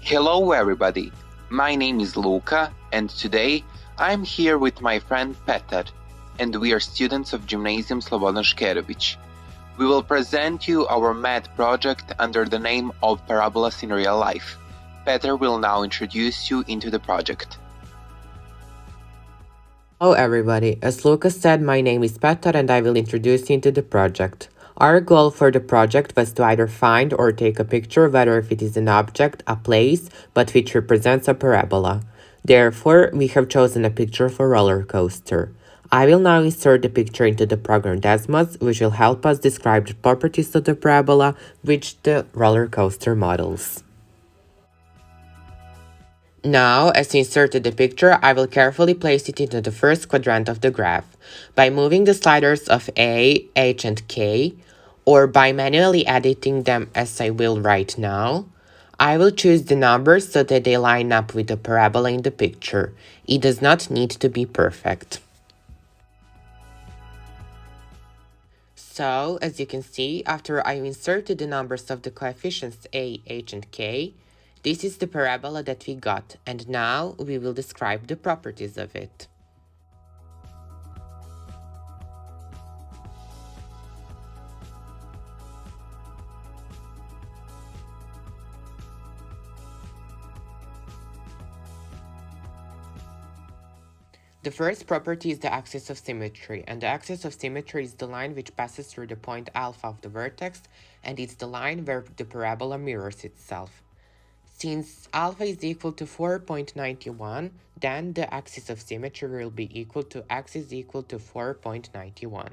Hello everybody, my name is Luka and today I'm here with my friend Petar and we are students of Gymnasium Slobodan Škerović. We will present you our math project under the name of Parabolas in Real Life. Petar will now introduce you into the project. Hello everybody, as Lucas said, my name is Petar and I will introduce you into the project. Our goal for the project was to either find or take a picture whether if it is an object, a place, but which represents a parabola. Therefore, we have chosen a picture for roller coaster. I will now insert the picture into the program Desmos, which will help us describe the properties of the parabola which the roller coaster models. Now, as I inserted the picture, I will carefully place it into the first quadrant of the graph. By moving the sliders of A, H and K, or by manually editing them as I will right now, I will choose the numbers so that they line up with the parabola in the picture. It does not need to be perfect. So, as you can see, after I inserted the numbers of the coefficients A, H and K, this is the parabola that we got, and now we will describe the properties of it. The first property is the axis of symmetry, and the axis of symmetry is the line which passes through the point alpha of the vertex, and it's the line where the parabola mirrors itself. Since alpha is equal to 4.91, then the axis of symmetry will be equal to x is equal to 4.91.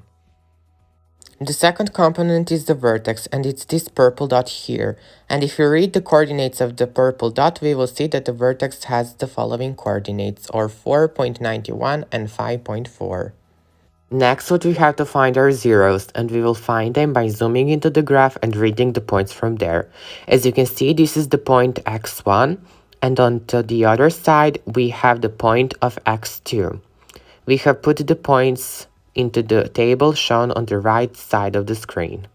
The second component is the vertex, and it's this purple dot here. And if you read the coordinates of the purple dot, we will see that the vertex has the following coordinates, or 4.91 and 5.4. Next, what we have to find are zeros, and we will find them by zooming into the graph and reading the points from there. As you can see, this is the point x1, and on to the other side, we have the point of x2. We have put the points into the table shown on the right side of the screen.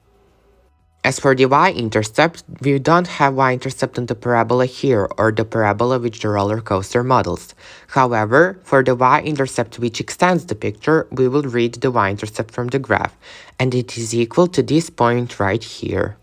As for the y-intercept, we don't have y-intercept on the parabola here, or the parabola which the roller coaster models. However, for the y-intercept which extends the picture, we will read the y-intercept from the graph, and it is equal to this point right here.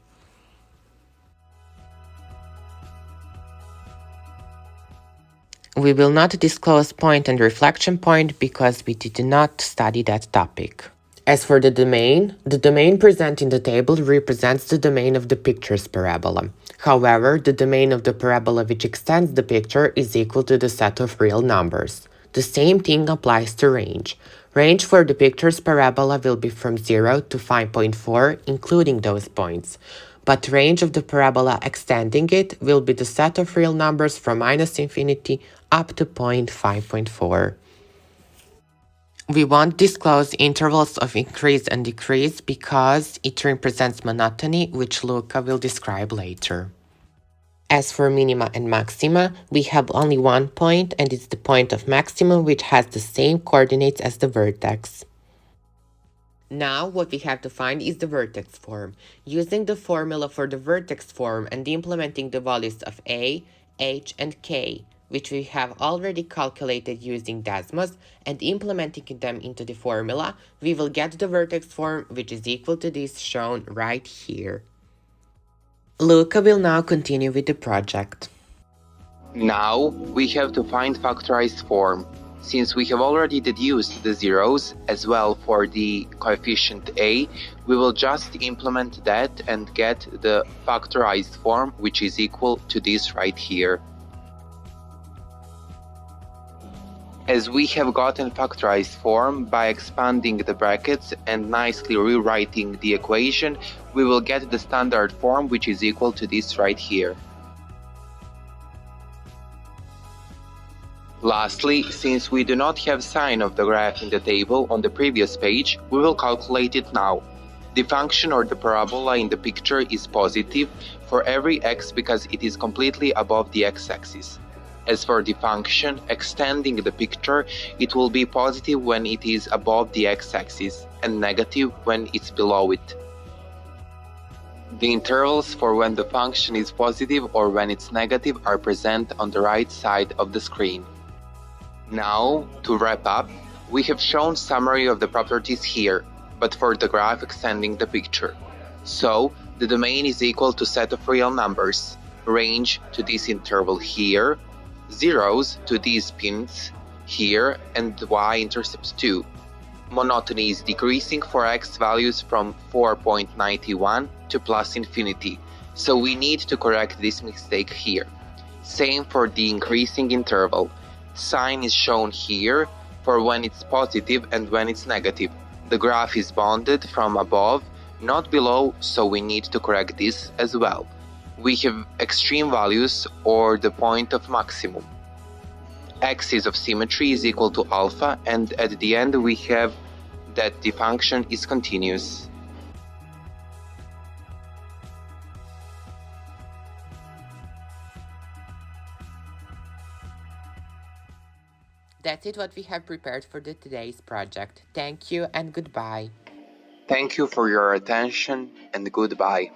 We will not disclose point and reflection point because we did not study that topic. As for the domain present in the table represents the domain of the picture's parabola. However, the domain of the parabola which extends the picture is equal to the set of real numbers. The same thing applies to range. Range for the picture's parabola will be from 0 to 5.4, including those points. But range of the parabola extending it will be the set of real numbers from -infinity up to point 5.4. We won't disclose intervals of increase and decrease because it represents monotony, which Luka will describe later. As for minima and maxima, we have only one point, and it's the point of maximum, which has the same coordinates as the vertex. Now, what we have to find is the vertex form. Using the formula for the vertex form and implementing the values of A, H, and K, which we have already calculated using Desmos, and implementing them into the formula, we will get the vertex form, which is equal to this shown right here. Luka will now continue with the project. Now we have to find factorized form. Since we have already deduced the zeros as well for the coefficient A, we will just implement that and get the factorized form, which is equal to this right here. As we have gotten factorized form by expanding the brackets and nicely rewriting the equation, we will get the standard form, which is equal to this right here. Lastly, since we do not have sign of the graph in the table on the previous page, we will calculate it now. The function or the parabola in the picture is positive for every x because it is completely above the x-axis. As for the function extending the picture, it will be positive when it is above the x-axis and negative when it's below it. The intervals for when the function is positive or when it's negative are present on the right side of the screen. Now, to wrap up, we have shown summary of the properties here, but for the graph extending the picture. So, the domain is equal to set of real numbers, range to this interval here, zeros to these pins here, and y-intercept 2. Monotony is decreasing for x values from 4.91 to plus infinity, so we need to correct this mistake here. Same for the increasing interval. Sign is shown here for when it's positive and when it's negative. The graph is bounded from above, not below, so we need to correct this as well. We have extreme values or the point of maximum. Axis of symmetry is equal to alpha, and at the end we have that the function is continuous. That's it what we have prepared for today's project. Thank you and goodbye. Thank you for your attention and goodbye.